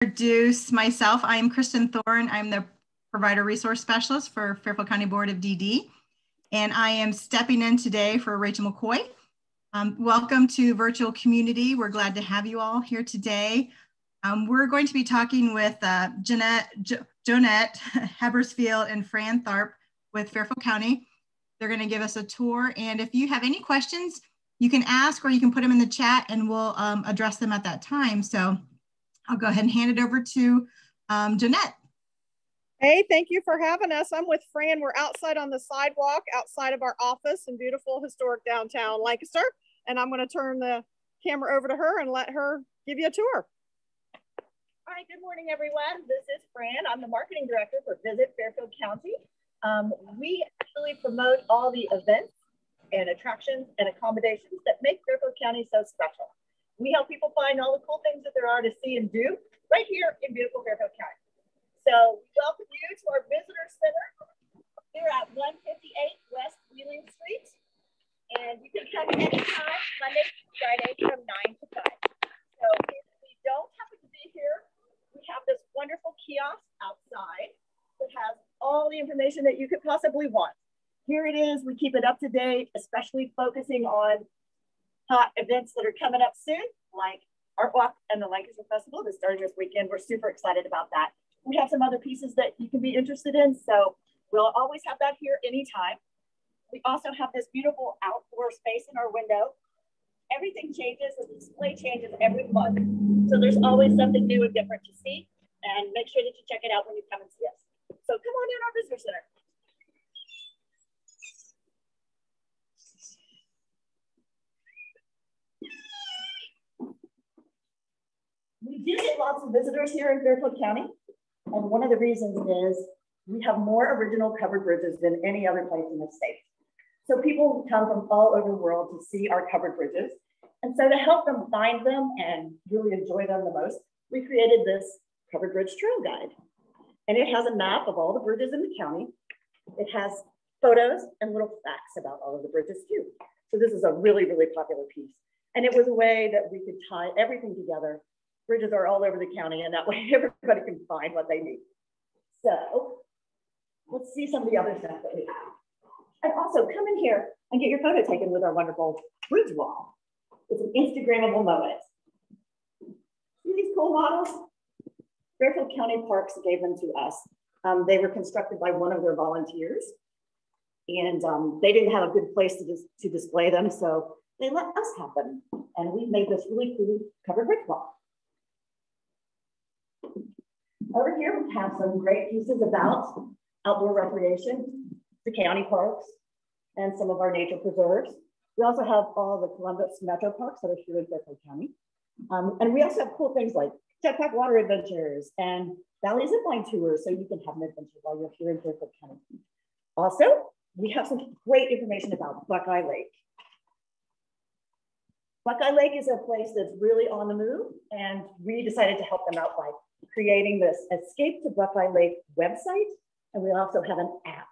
Introduce myself. I'm Kristen Thorne. I'm the Provider Resource Specialist for Fairfield County Board of DD, and I am stepping in today for Rachel McCoy. Welcome to virtual community. We're glad to have you all here today. We're going to be talking with Jonette Habersfield and Fran Tharp with Fairfield County. They're going to give us a tour, and if you have any questions, you can ask or you can put them in the chat and we'll address them at that time. So I'll go ahead and hand it over to Jonette. Hey, thank you for having us. I'm with Fran. We're outside on the sidewalk outside of our office in beautiful historic downtown Lancaster. And I'm going to turn the camera over to her and let her give you a tour. All right, good morning, everyone. This is Fran. I'm the marketing director for Visit Fairfield County. We actually promote all the events and attractions and accommodations that make Fairfield County so special. We help people find all the cool things that there are to see and do right here in beautiful Fairfield County. So we welcome you to our visitor center here at 158 West Wheeling Street. And you can come anytime, Monday through Friday from 9 to 5. So if we don't happen to be here, we have this wonderful kiosk outside that has all the information that you could possibly want. Here it is. We keep it up to date, especially focusing on hot events that are coming up soon, like Art Walk and the Lancaster Festival that's starting this weekend. We're super excited about that. We have some other pieces that you can be interested in, so we'll always have that here anytime. We also have this beautiful outdoor space in our window. Everything changes, the display changes every month. So there's always something new and different to see, and make sure that you check it out when you come and see us. So come on in our visitor center. We do get lots of visitors here in Fairfield County. And one of the reasons is we have more original covered bridges than any other place in the state. So people come from all over the world to see our covered bridges. And so to help them find them and really enjoy them the most, we created this covered bridge trail guide. And it has a map of all the bridges in the county. It has photos and little facts about all of the bridges too. So this is a really, really popular piece. And it was a way that we could tie everything together. Bridges are all over the county, and that way everybody can find what they need. So let's see some of the other stuff that we have. And also come in here and get your photo taken with our wonderful bridge wall. It's an Instagrammable moment. See these cool models? Fairfield County Parks gave them to us. They were constructed by one of their volunteers, and they didn't have a good place to display them, so they let us have them. And we made this really cool covered bridge wall. Over here, we have some great pieces about outdoor recreation, the county parks, and some of our nature preserves. We also have all the Columbus Metro Parks that are here in Fairfield County. And we also have cool things like jetpack water adventures and valley zipline tours, so you can have an adventure while you're here in Fairfield County. Also, we have some great information about Buckeye Lake. Buckeye Lake is a place that's really on the move, and we decided to help them out by creating this Escape to Buckeye Lake website, and we also have an app.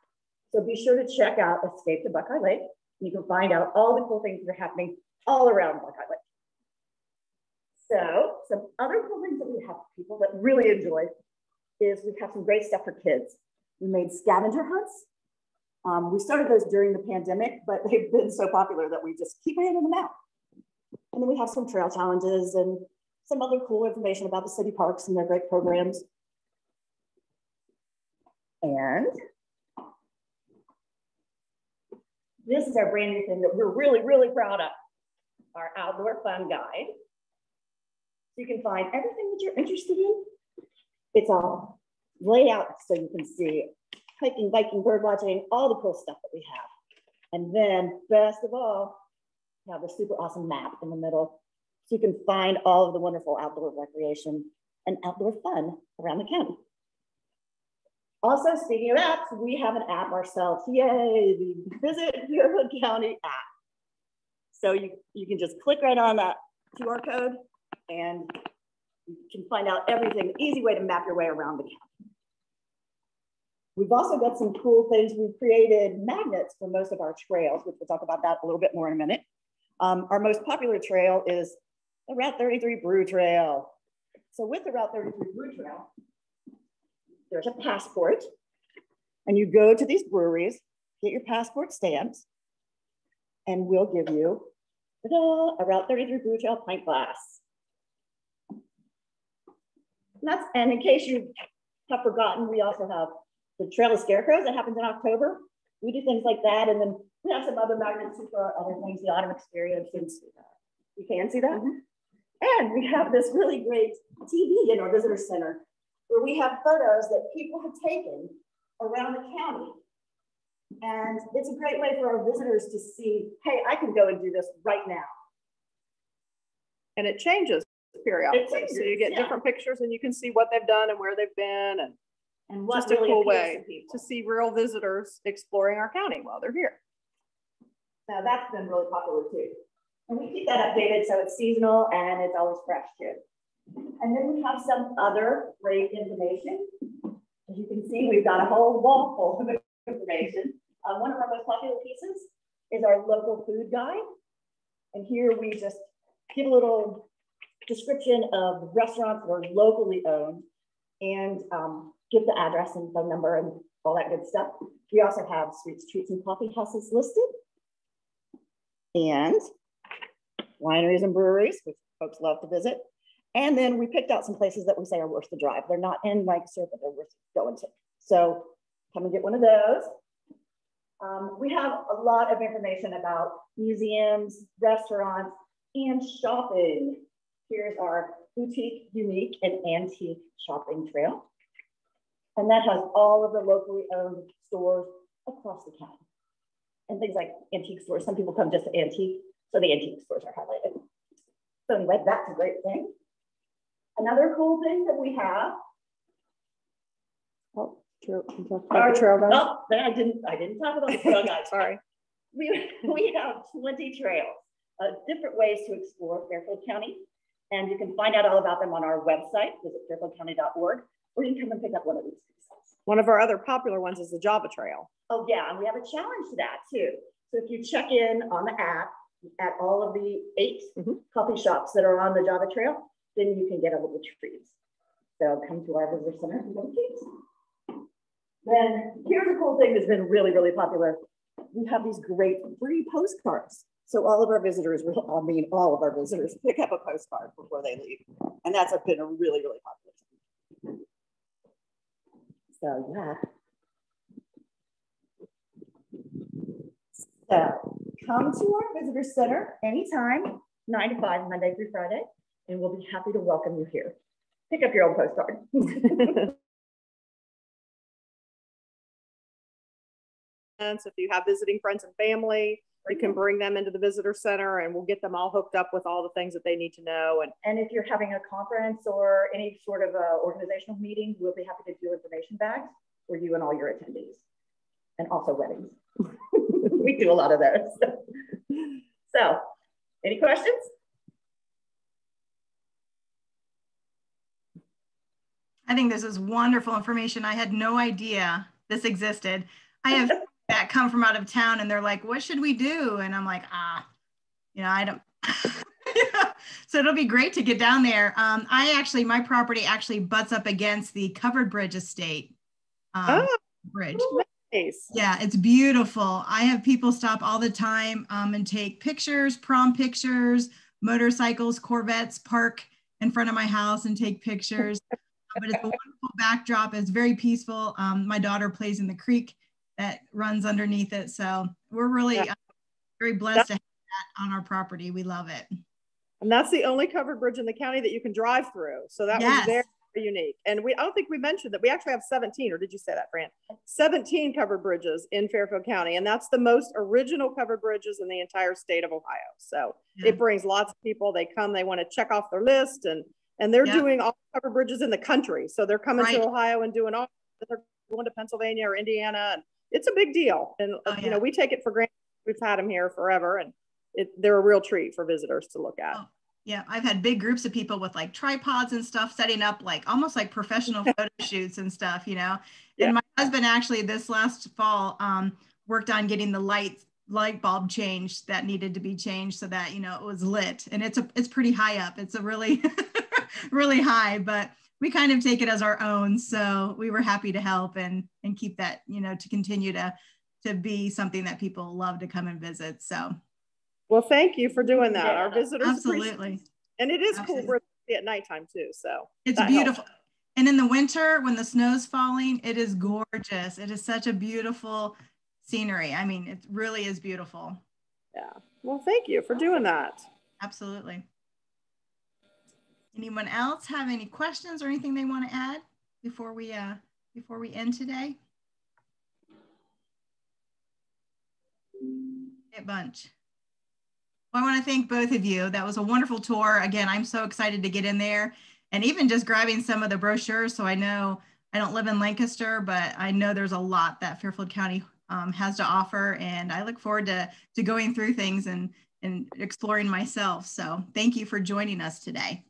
So be sure to check out Escape to Buckeye Lake. You can find out all the cool things that are happening all around Buckeye Lake. So some other cool things that we have for people that really enjoy is we have some great stuff for kids. We made scavenger hunts. We started those during the pandemic, but they've been so popular that we just keep handing them out. And then we have some trail challenges and some other cool information about the city parks and their great programs. And this is our brand new thing that we're really, really proud of, our outdoor fun guide. So you can find everything that you're interested in. It's all laid out so you can see hiking, biking, bird watching, all the cool stuff that we have. And then best of all, we have a super awesome map in the middle. So you can find all of the wonderful outdoor recreation and outdoor fun around the county. Also, speaking of apps, we have an app ourselves. Yay, the Visit Fairfield County app. So you can just click right on that QR code and you can find out everything, easy way to map your way around the county. We've also got some cool things. We've created magnets for most of our trails, which we'll talk about that a little bit more in a minute. Our most popular trail is the Route 33 Brew Trail. So with the Route 33 Brew Trail, there's a passport, and you go to these breweries, get your passport stamped, and we'll give you a Route 33 Brew Trail pint glass. And in case you have forgotten, we also have the Trail of Scarecrows that happens in October. We do things like that, and then we have some other magnets for our other things, the autumn experience. You can see that? Mm-hmm. And we have this really great TV in our visitor center where we have photos that people have taken around the county. And it's a great way for our visitors to see, hey, I can go and do this right now. And it changes periodically. So you get different pictures and you can see what they've done and where they've been. And just a cool way to see real visitors exploring our county while they're here. Now that's been really popular too. And we keep that updated so it's seasonal and it's always fresh too. And then we have some other great information. As you can see, we've got a whole wall full of information. One of our most popular pieces is our local food guide. And here we just give a little description of restaurants that are locally owned and give the address and phone number and all that good stuff. We also have sweets, treats, and coffee houses listed. And wineries and breweries, which folks love to visit. And then we picked out some places that we say are worth the drive. They're not in Lancaster, but they're worth going to. So come and get one of those. We have a lot of information about museums, restaurants, and shopping. Here's our boutique, unique, and antique shopping trail. And that has all of the locally owned stores across the county. And things like antique stores. Some people come just to antique, so the antique stores are highlighted. So anyway, that's a great thing. Another cool thing that we have. Oh, trail guide. Oh, I didn't talk about the trail guide. Sorry. We have 20 trails, different ways to explore Fairfield County. And you can find out all about them on our website, visit fairfieldcounty.org, or you can come and pick up one of these pieces. One of our other popular ones is the Java Trail. Oh yeah, and we have a challenge to that too. So if you check in on the app at all of the 8 coffee shops that are on the Java Trail, then you can get a little treat. So come to our visitor center and get a treat. Then here's a cool thing that's been really, really popular. We have these great free postcards. So all of our visitors, all of our visitors pick up a postcard before they leave. And that's been a really, really popular thing. So yeah. So come to our visitor center anytime, 9 to 5, Monday through Friday, and we'll be happy to welcome you here. Pick up your own postcard. So if you have visiting friends and family, you can bring them into the visitor center and we'll get them all hooked up with all the things that they need to know. And if you're having a conference or any sort of organizational meeting, we'll be happy to do information bags for you and all your attendees. And also weddings. We do a lot of those. So, any questions? I think this is wonderful information. I had no idea this existed. I have that come from out of town and they're like, what should we do? And I'm like, I don't. Yeah. So it'll be great to get down there. My property actually butts up against the Covered Bridge estate bridge. Nice. Yeah, it's beautiful. I have people stop all the time and take pictures, prom pictures, motorcycles, Corvettes park in front of my house and take pictures. But it's a wonderful backdrop. It's very peaceful. My daughter plays in the creek that runs underneath it. So we're really very blessed to have that on our property. We love it. And that's the only covered bridge in the county that you can drive through. So that was very unique. And I don't think we mentioned that we actually have 17, or did you say that, Fran? 17 covered bridges in Fairfield County. And that's the most original covered bridges in the entire state of Ohio. So it brings lots of people. They come, they want to check off their list, and they're doing all covered bridges in the country. So they're coming to Ohio and doing all, they're going to Pennsylvania or Indiana. And it's a big deal. And, you know, we take it for granted. We've had them here forever. And they're a real treat for visitors to look at. Oh, yeah, I've had big groups of people with like tripods and stuff setting up like almost like professional photo shoots and stuff, you know. And my husband actually this last fall worked on getting the light bulb changed that needed to be changed so that, you know, it was lit. And it's pretty high up. It's a really really high, but we kind of take it as our own. So we were happy to help and keep that, you know, to continue to be something that people love to come and visit. So. Well, thank you for doing that. Our visitors Absolutely. And it is cool at nighttime too. So it's beautiful. Helps. And in the winter, when the snow's falling, it is gorgeous. It is such a beautiful scenery. I mean, it really is beautiful. Yeah. Well, thank you for doing that. Absolutely. Anyone else have any questions or anything they want to add before we end today? A bunch. Well, I want to thank both of you. That was a wonderful tour. Again, I'm so excited to get in there and even just grabbing some of the brochures. So I know I don't live in Lancaster, but I know there's a lot that Fairfield County has to offer. And I look forward to going through things and exploring myself. So thank you for joining us today.